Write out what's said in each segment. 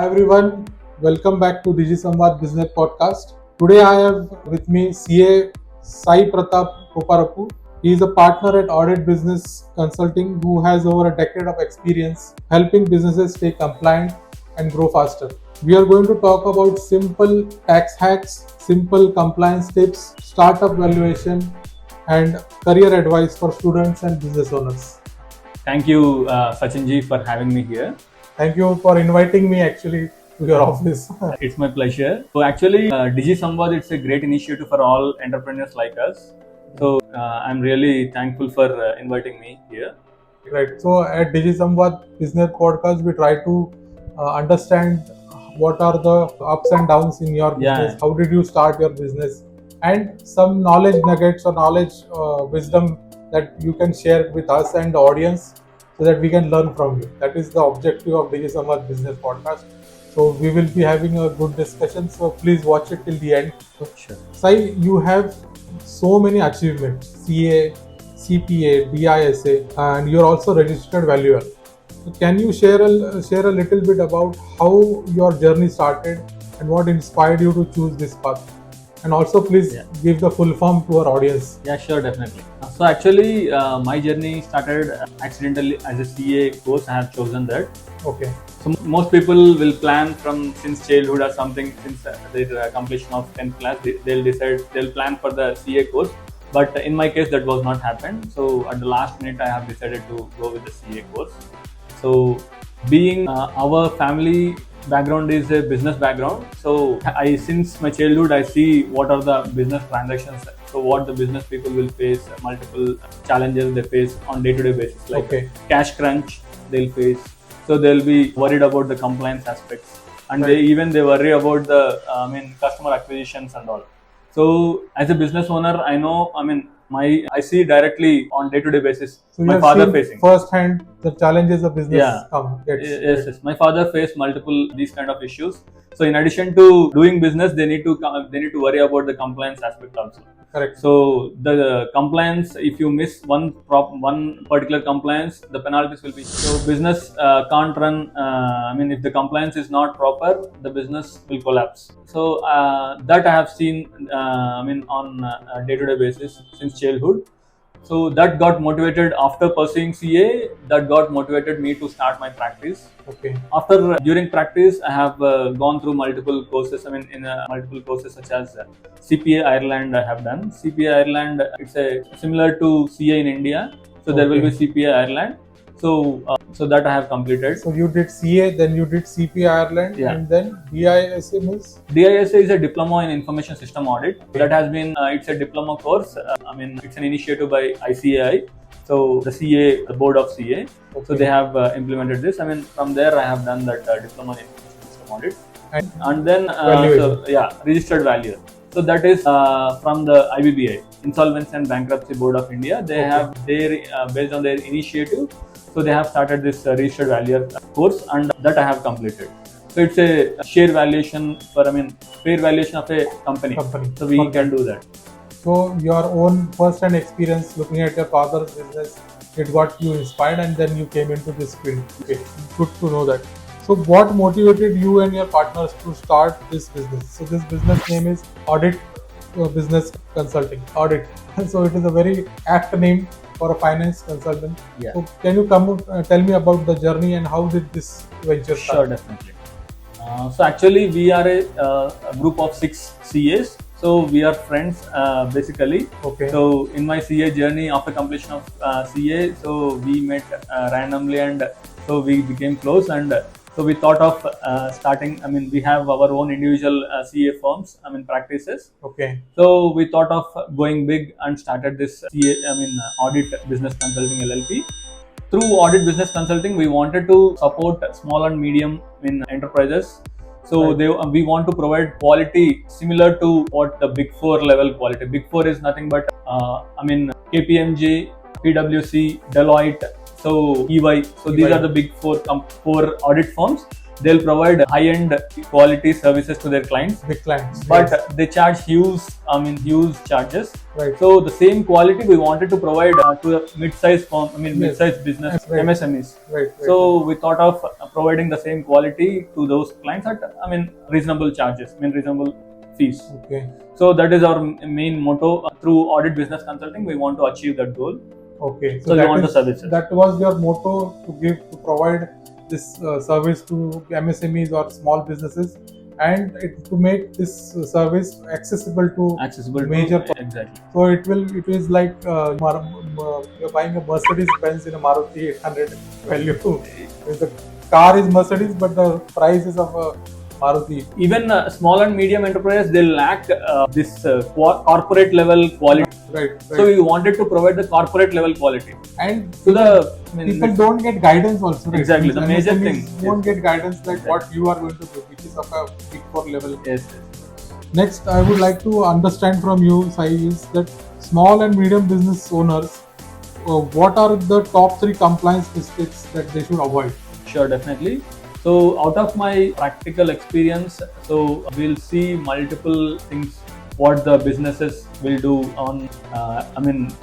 Hi everyone, welcome back to Digisamvad Business Podcast. Today I have with me CA Sai Pratap Kopparapu. He is a partner at Aaditt Business Consulting who has over a decade of experience helping businesses stay compliant and grow faster. We are going to talk about simple tax hacks, simple compliance tips, startup valuation, and career advice for students and business owners. Thank you, Sachin ji, for having me here. Thank you for inviting me actually to your office. It's my pleasure. So actually, Digisamvad, it's a great initiative for all entrepreneurs like us. So I'm really thankful for inviting me here. Right. So at Digisamvad Business Podcast, we try to understand what are the ups and downs in your business. How did you start your business? And some knowledge nuggets or knowledge wisdom that you can share with us and the audience so that we can learn from you. That is the objective of Digisamvad Business Podcast. So we will be having a good discussion. So please watch it till the end. Sure. Sai, you have so many achievements: CA, CPA, DISA, and you're also registered valuer. So can you share a little bit about how your journey started and what inspired you to choose this path? And also, please give the full form to our audience. Yeah, sure, definitely. So actually, my journey started accidentally as a CA course. I have chosen that. Okay. So most people will plan from since childhood or something, since their completion of 10th class, they'll plan for the CA course. But in my case, that was not happened. So at the last minute, I have decided to go with the CA course. So being our family background is a business background. So since my childhood, I see what are the business transactions. So what the business people will face, multiple challenges they face on day-to-day basis, like cash crunch they'll face. So they'll be worried about the compliance aspects, and they worry about the customer acquisitions and all. So as a business owner, I know, I see directly on day-to-day basis. So my father facing first-hand the challenges of business come. Yes. My father faced multiple these kind of issues. So in addition to doing business, they need to worry about the compliance aspect also. Correct. So the compliance, if you miss one particular compliance, the penalties will be. So business can't run. If the compliance is not proper, the business will collapse. So that I have seen. On a day-to-day basis since childhood. So that got motivated after pursuing CA. That got motivated me to start my practice. Okay. During practice, I have gone through multiple courses. Multiple courses such as CPA Ireland. I have done CPA Ireland. It's similar to CA in India. So there will be CPA Ireland. So that I have completed. So you did CA, then you did CPA Ireland, and then DISA means? DISA is a diploma in information system audit. That has been it's a diploma course. It's an initiative by ICAI. So the CA, the board of CA. So they have implemented this. From there I have done that diploma in information system audit. And then registered valuer. So that is from the IBBI, Insolvency and Bankruptcy Board of India. They have based on their initiative. So they have started this registered valuer course, and that I have completed. So it's a fair valuation of a company. So we can do that. So your own first-hand experience looking at your father's business, it got you inspired, and then you came into this field. Okay, good to know that. So what motivated you and your partners to start this business? So this business name is Aaditt Business Consulting. Aaditt. So it is a very apt name for a finance consultant. Yeah. So can you tell me about the journey and how did this venture start? Sure, definitely. So actually we are a group of 6 CAs. So we are friends basically. Okay. So in my CA journey, after completion of CA, so we met randomly, and so we became close, and so we thought of starting. We have our own individual CA firms. Practices. Okay. So we thought of going big and started this CA. Aaditt Business Consulting LLP. Through Aaditt Business Consulting, we wanted to support small and medium enterprises. So we want to provide quality similar to what the Big 4 level quality. Big 4 is nothing but KPMG, PwC, Deloitte, so EY. So these are the Big 4 audit firms. they'll provide high-end quality services to their clients. Big clients. But yes. they charge huge charges. Right. So the same quality we wanted to provide to a mid-size firm, Yes. mid-size business, Right. MSMEs. Right. So we thought of providing the same quality to those clients at reasonable charges, reasonable fees. Okay. So that is our main motto. Through Aaditt Business Consulting, we want to achieve that goal. Okay. So we want the services. That was your motto, to provide this service to MSMEs or small businesses, and to make this service accessible to major. Exactly. So it is like you're buying a Mercedes Benz in a Maruti 800 value. The car is Mercedes, but the price is of a Maruti. Even small and medium enterprises, they lack this corporate level quality. Right. So we wanted to provide the corporate level quality. And to the people don't get guidance also. Right? Exactly. The major MSMEs thing. Won't get guidance like what you are going to do, which is of a big four level. Yes. Next, I would like to understand from you, Sai, is that small and medium business owners, what are the top 3 compliance mistakes that they should avoid? Sure, definitely. So out of my practical experience, so we'll see multiple things what the businesses will do on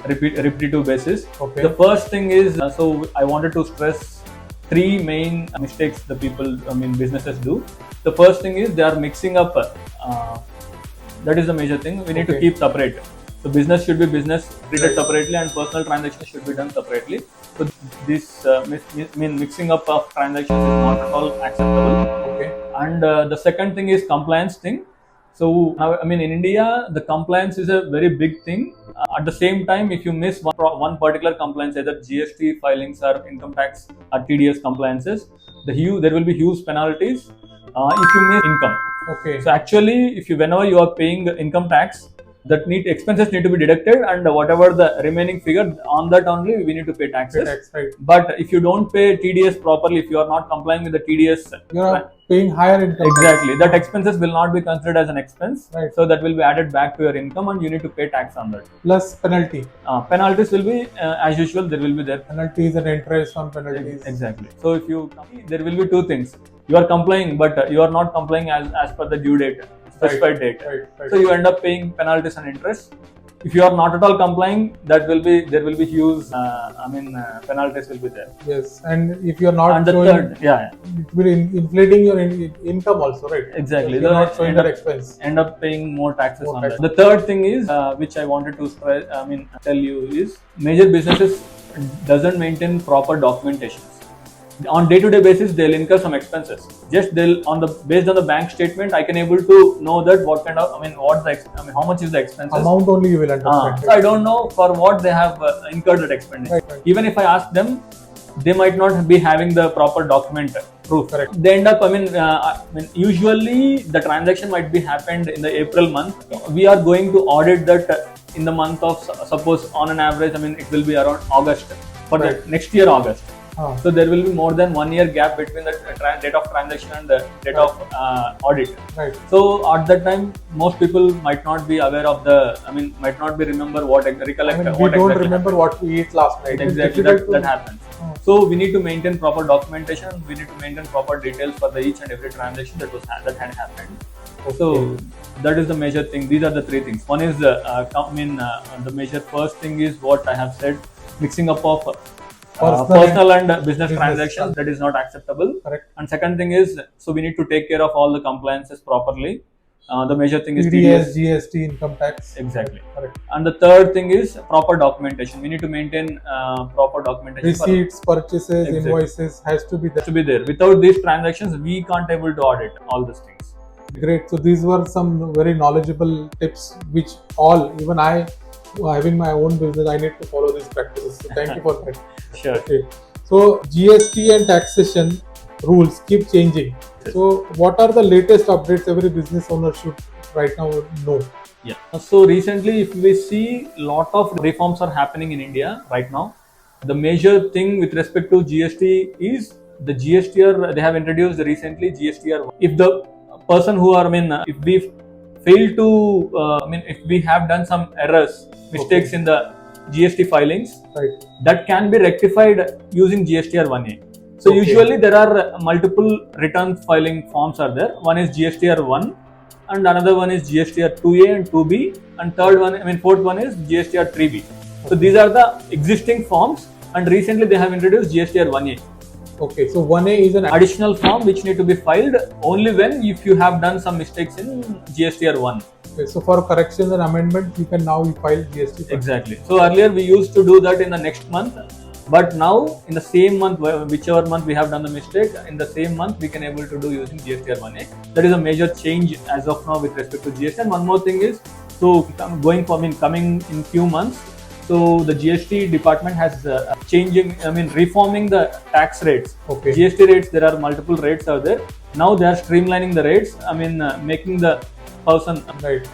repetitive basis. Okay. The first thing is, so I wanted to stress 3 main mistakes the businesses do. The first thing is they are mixing up. That is the major thing. We need to keep separate. So business should be business treated separately, and personal transactions should be done separately. So this mixing up of transactions is not at all acceptable. Okay. And the second thing is compliance thing. So now, in India, the compliance is a very big thing. At the same time, if you miss one particular compliance, either GST filings or income tax or TDS compliances, there will be huge penalties if you miss income. Okay. So actually, whenever you are paying income tax, expenses need to be deducted, and whatever the remaining figure, on that only we need to pay taxes. Right. But if you don't pay TDS properly, if you are not complying with the TDS, you are paying higher income. Exactly. That expenses will not be considered as an expense. Right. So that will be added back to your income, and you need to pay tax on that. Plus penalty. Penalties will be as usual. There will be there. Penalties and interest on penalties. Exactly. So there will be 2 things. You are complying, but you are not complying as per the due date. Specified date. Right. So you end up paying penalties and interest. If you are not at all complying, there will be huge penalties will be there. Yes, and if you are not and the showing, third, it will inflating your income also, right? Exactly. You are not showing that expense. End up paying more taxes on that. The third thing is which I wanted to tell you is major businesses doesn't maintain proper documentation. On day-to-day basis, they'll incur some expenses. Just based on the bank statement, I can able to know that what kind of, how much is the expenses. Amount only you will understand. So I don't know for what they have incurred that expenditure. Right. Even if I ask them, they might not be having the proper document proof. Correct. They end up, usually the transaction might be happened in the April month. We are going to audit that in the month of, suppose on an average, it will be around August for the next year August. So there will be more than 1 year gap between the date of transaction and the date of audit. Right. So at that time, most people might not be aware of might not be remember what recollect. We don't remember what we ate last night. Exactly, that happens. So we need to maintain proper documentation. We need to maintain proper details for each and every transaction that had happened. Okay. So that is the major thing. These are the 3 things. One is the major first thing is what I have said, mixing up of personal and business transactions. That is not acceptable. Correct. And second thing is, so we need to take care of all the compliances properly. The major thing is TDS, GST, income tax. Exactly. Correct. And the third thing is proper documentation. We need to maintain proper documentation. Receipts, purchases, invoices has to be there. Without these transactions, we can't able to audit all these things. Great. So these were some very knowledgeable tips, which even I, having my own business, I need to follow these practices. So thank you for that. Sure. Okay. So GST and taxation rules keep changing. So what are the latest updates every business owner should right now know? Yeah. So recently, if we see, lot of reforms are happening in India right now. The major thing with respect to GST is the GSTR. They have introduced recently GSTR. If the person who are, if we fail to, if we have done some errors, mistakes in the GST filings, right, that can be rectified using GSTR 1A. So Okay. usually there are multiple return filing forms are there. One is GSTR 1 and another one is GSTR 2A and 2B, and fourth one is GSTR 3B. So these are the existing forms, and recently they have introduced GSTR 1A. Okay, so 1A is an Additional form which need to be filed only when if you have done some mistakes in GSTR 1. Okay, so for corrections and amendments, you can now file GST. Exactly. So earlier we used to do that in the next month, but now in the same month, whichever month we have done the mistake, in the same month we can able to do using GSTR 1A. That is a major change as of now with respect to GST. And one more thing is, so coming in few months, so the GST department has reforming the tax rates. Okay. GST rates, there are multiple rates out there. Now they are streamlining the rates. Making the person, Right.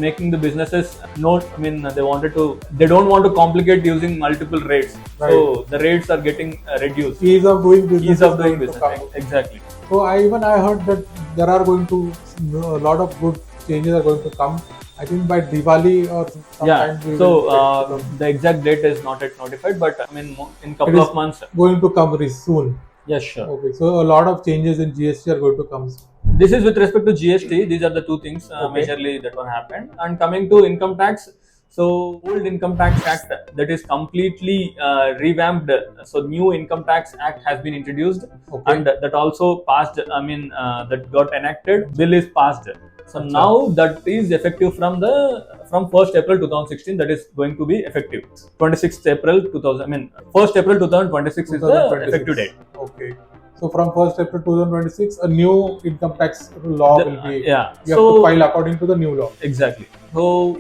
making the businesses they don't want to complicate using multiple rates. Right. So the rates are getting reduced. Ease of doing business. Ease of is doing going to business. come. Exactly. So I heard that there are going to a lot of good changes are going to come. I think by Diwali or sometime. Yeah. So the exact date is not yet notified, but in couple of months. Going to come very soon. Yes, sure. Okay, so a lot of changes in GST are going to come soon. This is with respect to GST. These are the two things majorly that one happened. And coming to income tax, so old income tax act that is completely revamped. So new income tax act has been introduced, and that also passed. That got enacted. Bill is passed. So now that is effective from 1st April 2016. That is going to be effective. 26th April 1st April 2026 is the effective date. Okay. So from 1st April 2026, a new income tax law will be. Yeah. You have to file according to the new law. Exactly. So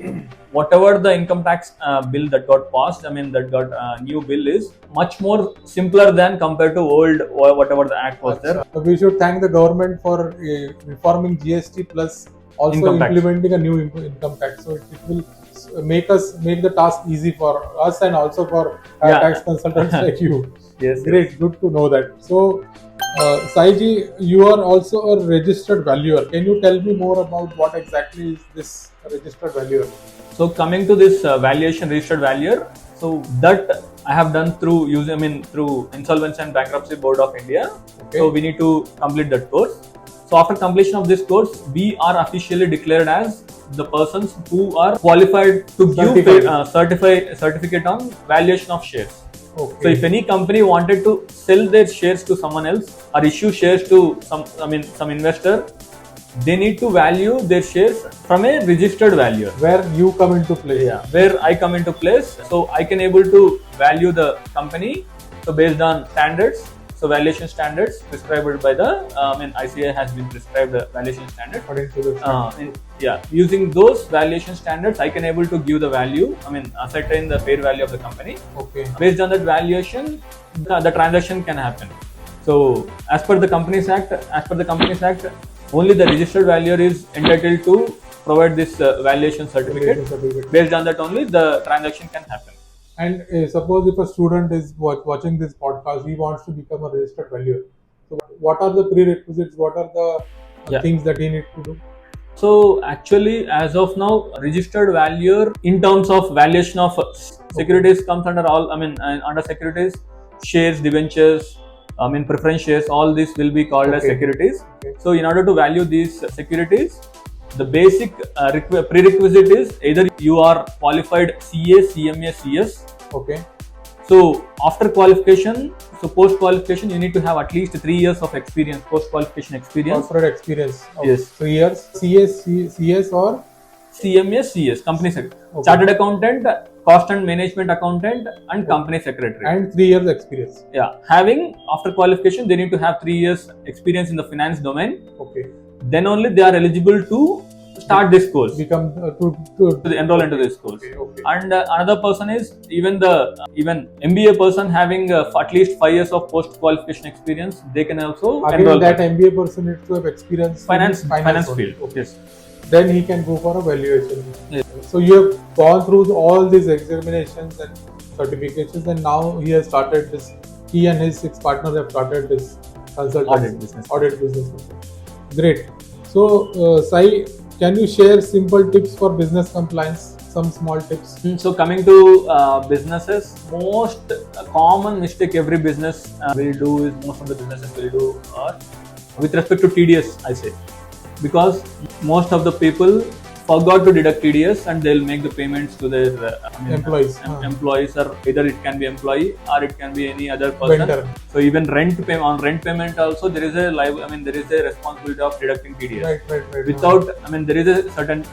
whatever the income tax bill that got passed, new bill is much more simpler than compared to old or whatever the act was there. So we should thank the government for reforming GST plus also Income tax. implementing a new income tax. So it will make the task easy for us and also for tax consultants like you. Yes. Great, good to know that. So, Saiji, you are also a registered valuer. Can you tell me more about what exactly is this registered valuer? So coming to this registered valuer, so that I have done through Insolvency and Bankruptcy Board of India. Okay. So we need to complete that course. So after completion of this course, we are officially declared as the persons who are qualified to give certificate on valuation of shares. Okay. So if any company wanted to sell their shares to someone else or issue shares to some investor, they need to value their shares from a registered valuer. Where you come into play. Yeah, where I come into place. So I can able to value the company. So based on standards, so valuation standards prescribed by the ICA has been prescribed a valuation standard. According to the Using those valuation standards, I can able to give the value. Ascertain the fair value of the company. Okay. Based on that valuation, the transaction can happen. So as per the Companies Act, only the registered valuer is entitled to provide this valuation certificate. Based on that only the transaction can happen. And suppose if a student is watching this podcast, he wants to become a registered valuer. So what are the prerequisites? What are the things that he needs to do? So actually, as of now, registered valuer in terms of valuation of securities comes under all. Under securities, shares, debentures, preference shares. All this will be called as securities. Okay. So in order to value these securities, the basic prerequisite is either you are qualified CA, CMA, CS. Okay. So after qualification, post qualification, you need to have at least 3 years of experience, post qualification experience. Corporate experience of Yes. 3 years. CS or CMA, CS, company secretary, chartered accountant, cost and management accountant, and company secretary. And 3 years experience. Yeah, having after qualification, they need to have 3 years experience in the finance domain. Okay. Then only they are eligible to start this course. Become to enroll into this course. Okay. And another person is even MBA person having at least 5 years of post qualification experience. They can also enroll. That MBA person needs to have experience finance only. field. Okay. Yes. Then he can go for a valuation. Yes. So you have gone through all these examinations and certifications, and now he has started this. He and his 6 partners have started this Aaditt Business. Aaditt Business. Great. So, Sai, can you share simple tips for business compliance? some small tips. So coming to businesses, most common mistake every business will do is most of the businesses will do with respect to TDS, I say, because most of the people forgot to deduct TDS and they'll make the payments to their Employees. employees, or either it can be employee or it can be any other person. Vendor. So even on rent payment also there is a there is a responsibility of deducting TDS. Right. Without, there is a certain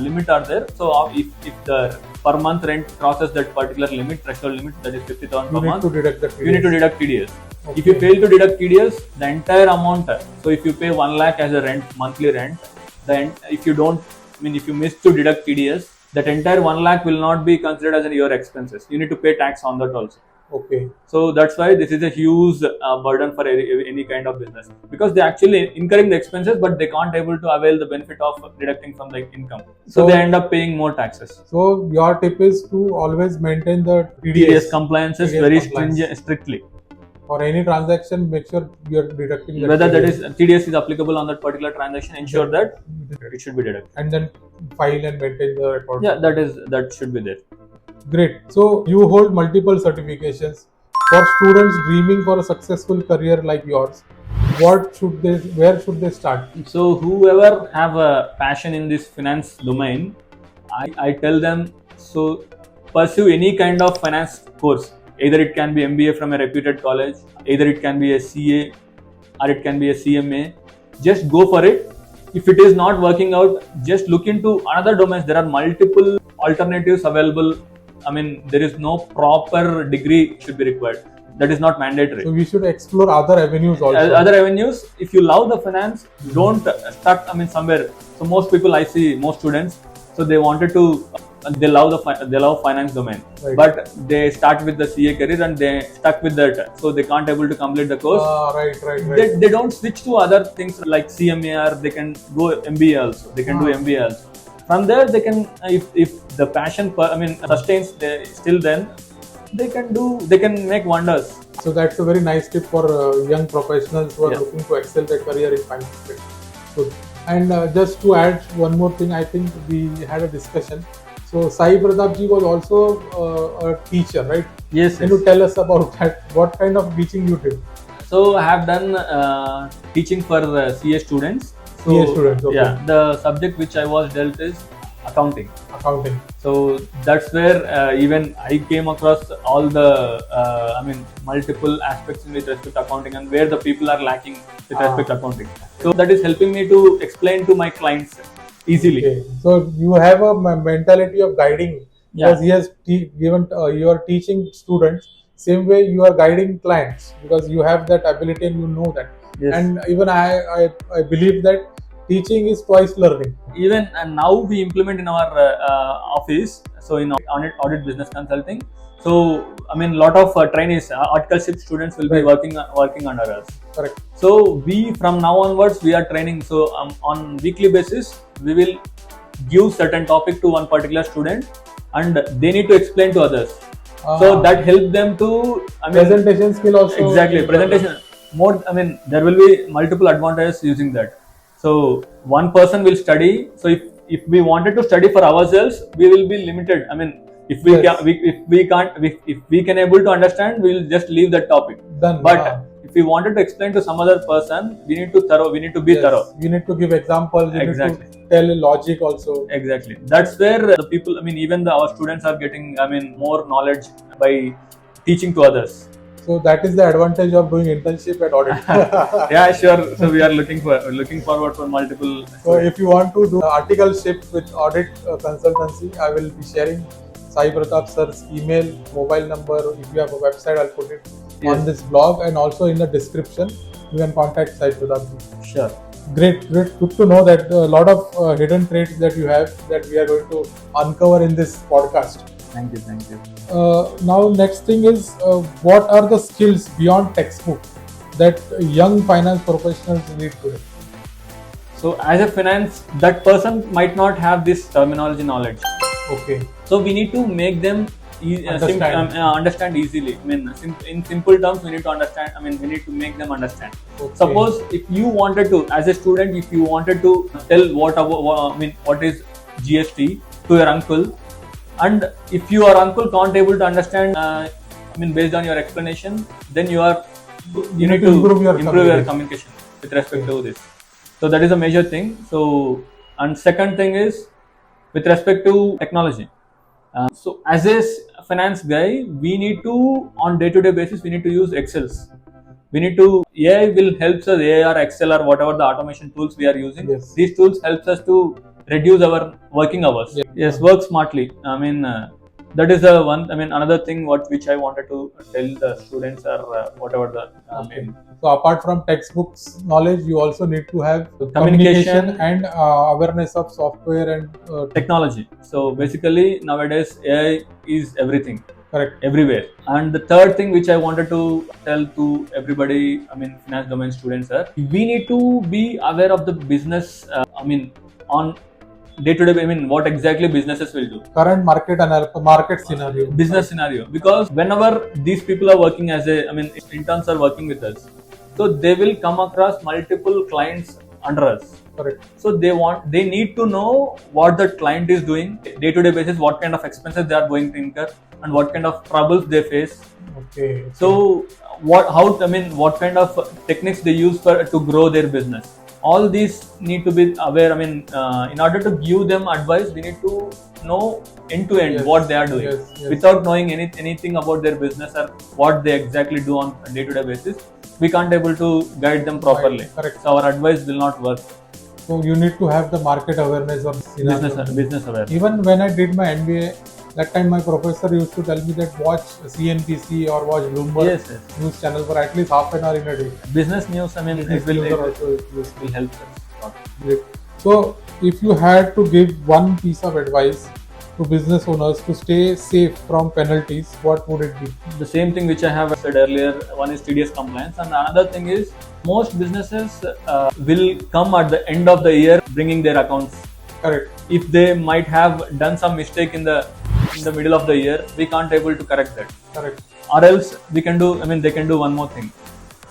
limit are there. So if the per month rent crosses that particular limit, threshold limit, that is 50,000 per month, you need to deduct TDS. Okay. If you fail to deduct TDS, the entire amount, so if you pay 1 lakh as a rent, monthly rent, then if you miss to deduct TDS, that entire 1 lakh will not be considered as your expenses. You need to pay tax on that also. Okay. So that's why this is a huge burden for any kind of business, because they actually incurring the expenses, but they can't able to avail the benefit of deducting from the income. So they end up paying more taxes. So your tip is to always maintain the TDS compliances very compliance. strictly. For any transaction, make sure you are deducting that Whether TDS. that is TDS is applicable on that particular transaction, ensure that it should be deducted. And then file and maintain the record. Yeah, that should be there. Great. So you hold multiple certifications. For students dreaming for a successful career like yours, where should they start? So whoever have a passion in this finance domain, I tell them, so pursue any kind of finance course. Either it can be MBA from a reputed college, either it can be a CA, or it can be a CMA. Just go for it. If it is not working out, just look into another domains. There are multiple alternatives available. There is no proper degree should be required. That is not mandatory. So we should explore other avenues also. Other avenues. If you love the finance, don't stuck. Somewhere. So most people I see, most students, so they wanted to. They love finance domain, right. But they start with the CA career and they stuck with that, so they can't able to complete the course. Right. They don't switch to other things like CMA, or they can go MBA also. They can do MBA also. From there, they can, if the passion sustains, still then they can make wonders. So that's a very nice tip for young professionals who are Yeah. looking to excel their career in finance. Good. And just to add one more thing, I think we had a discussion. So Sai Pratap ji was also a teacher, right? Yes. Can you tell us about that? What kind of teaching you did? So I have done teaching for CA students. So, CA students, okay. Yeah, the subject which I was dealt is accounting. So that's where even I came across all the multiple aspects with respect to accounting, and where the people are lacking with respect to accounting. So that is helping me to explain to my clients easily. Okay. So you have a mentality of guiding, because he has given you are teaching students. Same way you are guiding clients, because you have that ability and you know that. Yes. And even I believe that teaching is twice learning. Even now we implement in our office. So in Aaditt Business Consulting. So lot of trainees, articleship students will be working under us. Correct. So we from now onwards we are training. So on weekly basis we will give certain topic to one particular student, and they need to explain to others. So that helps them to presentation skill also. Exactly, presentation. More, there will be multiple advantages using that. So one person will study. So if we wanted to study for ourselves, we will be limited. If we can able to understand, we will just leave that topic. Done. But if we wanted to explain to some other person, we need to be thorough. You need to give examples. You Exactly. need to tell logic also. Exactly. That's where the people, even our students are getting, more knowledge by teaching to others. So that is the advantage of doing internship at Aaditt. Yeah, sure. So we are looking forward for multiple. So if you want to do articleship with Aaditt Consultancy, I will be sharing Sai Pratap sir's email, mobile number. If you have a website, I'll put it on this blog, and also in the description you can contact Sai Pratap ji. Sure. Great. Good to know that a lot of hidden traits that you have that we are going to uncover in this podcast. Thank you. Now, next thing is what are the skills beyond textbook that young finance professionals need today? So, as a finance, that person might not have this terminology knowledge. Okay. So we need to make them understand easily. In simple terms, we need to understand. We need to make them understand. Okay. Suppose if you wanted to, as a student, if you wanted to tell what is GST to your uncle, And if you are uncle can't able to understand, based on your explanation, then you need to improve your communication with respect to this. So that is a major thing. So, and second thing is with respect to technology. So as a finance guy, we need to, on day-to-day basis, we need to use Excels. We need to, AI will help us, AI or Excel or whatever the automation tools we are using. Yes. These tools helps us to reduce our working hours. Yes, work smartly. That is the one. Another thing which I wanted to tell the students or whatever the. So apart from textbooks knowledge, you also need to have Communication and awareness of software and technology. So basically nowadays AI is everything. Correct. Everywhere. And the third thing which I wanted to tell to everybody, finance domain students are, we need to be aware of the business, on day-to-day, what exactly businesses will do. Current market scenario. Business scenario. Because whenever these people are working interns are working with us, so they will come across multiple clients under us. Correct. So they need to know what the client is doing day-to-day basis, what kind of expenses they are going to incur, and what kind of troubles they face. Okay. So what kind of techniques they use to grow their business. All these need to be aware. In order to give them advice, we need to know end to end what they are doing. Yes. Without knowing anything about their business or what they exactly do on a day-to-day basis, we can't able to guide them properly. Right. Correct. So our advice will not work. So you need to have the market awareness or business awareness. Even when I did my MBA, that time my professor used to tell me that watch CNBC or watch Bloomberg news channel for at least half an hour in a day. Business news, it will help us. Great. So if you had to give one piece of advice to business owners to stay safe from penalties, what would it be? The same thing which I have said earlier. One is TDS compliance, and another thing is most businesses will come at the end of the year bringing their accounts. Correct. If they might have done some mistake in the middle of the year, we can't able to correct that. Correct. Or else they can do one more thing.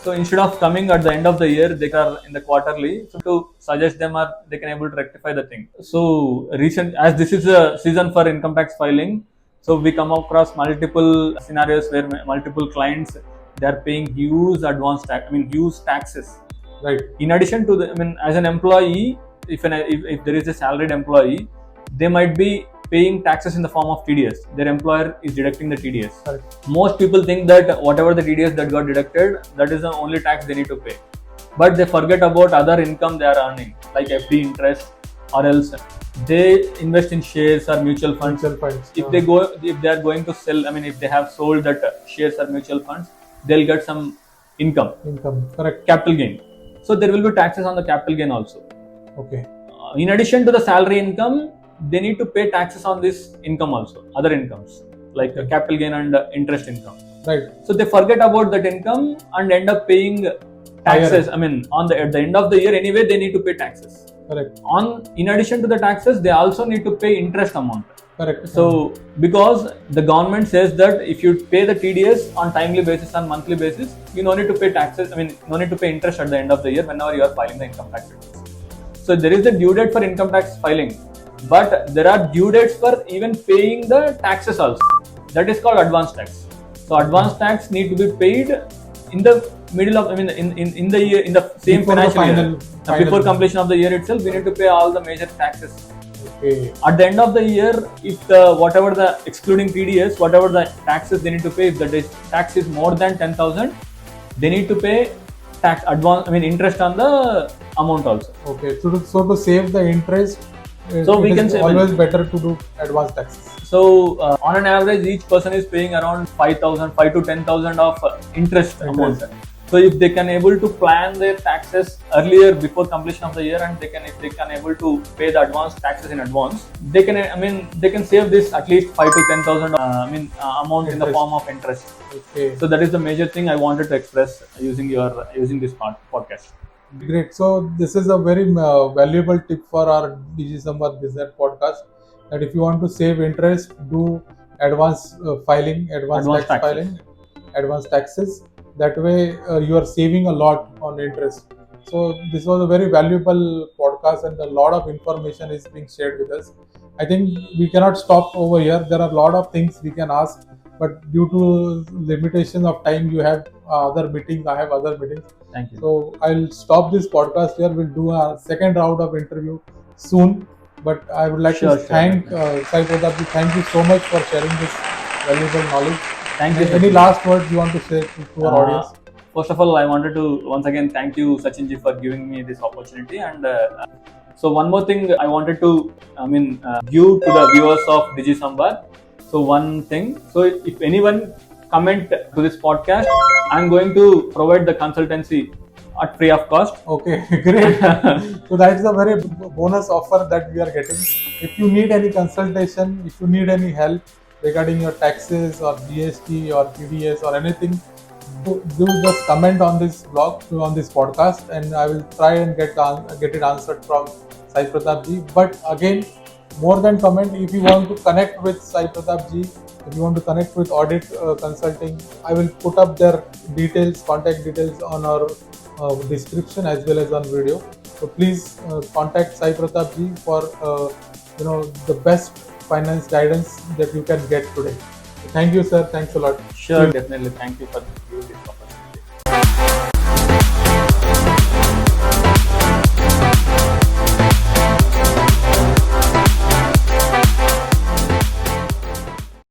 So instead of coming at the end of the year, they are in the quarterly. So to suggest them, or they can able to rectify the thing. So as this is a season for income tax filing, so we come across multiple scenarios where multiple clients, they are paying huge huge taxes. Right. In addition to as an employee, if there is a salaried employee, they might be paying taxes in the form of TDS. Their employer is deducting the TDS. Correct. Most people think that whatever the TDS that got deducted, that is the only tax they need to pay. But they forget about other income they are earning, like FD interest, or else they invest in shares or mutual funds. If they are going to sell, if they have sold that shares or mutual funds, they'll get some income. Correct. Capital gain. So there will be taxes on the capital gain also. Okay. In addition to the salary income, they need to pay taxes on this income also, other incomes like capital gain and interest income. Right. So they forget about that income and end up paying taxes. At the end of the year anyway, they need to pay taxes. Correct. In addition to the taxes, they also need to pay interest amount. Correct. So because the government says that if you pay the TDS on timely basis, on monthly basis, you no need to pay taxes. No need to pay interest at the end of the year whenever you are filing the income tax returns. So there is a due date for income tax filing. But there are due dates for even paying the taxes also. That is called advance tax. So advance tax need to be paid in the middle of, in the year, in the same financial year. Before completion of the year itself, we need to pay all the major taxes. Okay. At the end of the year, if whatever the excluding TDS, whatever the taxes they need to pay, if the tax is more than 10,000, they need to pay interest on the amount also. Okay. So to save the interest, so we can say always better to do advance taxes. So on an average, each person is paying around 5 to 10,000 of interest amount. So if they can able to plan their taxes earlier before completion of the year, and if they can able to pay the advance taxes in advance, they can save this at least 5 to 10,000 amount in the form of interest. Okay. So that is the major thing I wanted to express using this podcast. Great. So this is a very valuable tip for our Digisamvad Business Podcast. That if you want to save interest, do advance filing, advance tax filing, advance taxes. That way you are saving a lot on interest. So this was a very valuable podcast, and a lot of information is being shared with us. I think we cannot stop over here. There are a lot of things we can ask, but due to limitations of time, you have other meetings, I have other meetings. Thank you. So I'll stop this podcast here. We'll do a second round of interview soon. But I would like to thank Sai Pratap. Thank you so much for sharing this valuable knowledge. Thank you. Any last words you want to say to our audience? First of all, I wanted to once again thank you, Sachin ji, for giving me this opportunity. And so one more thing I wanted to, give to the viewers of Digisamvad. So one thing. So if anyone comment to this podcast, I'm going to provide the consultancy at free of cost. Okay, great. So that's a very bonus offer that we are getting. If you need any consultation, if you need any help regarding your taxes or GST or TDS or anything, do just comment on this blog, on this podcast, and I will try and get it answered from Sai Pratap ji. But again, more than comment, if you want to connect with Sai Pratap ji, if you want to connect with Aaditt Consulting, I will put up their details, contact details on our description as well as on video. So please contact Sai Pratap ji for the best finance guidance that you can get today. Thank you, sir. Thanks a lot. Sure, definitely. Thank you for giving this opportunity.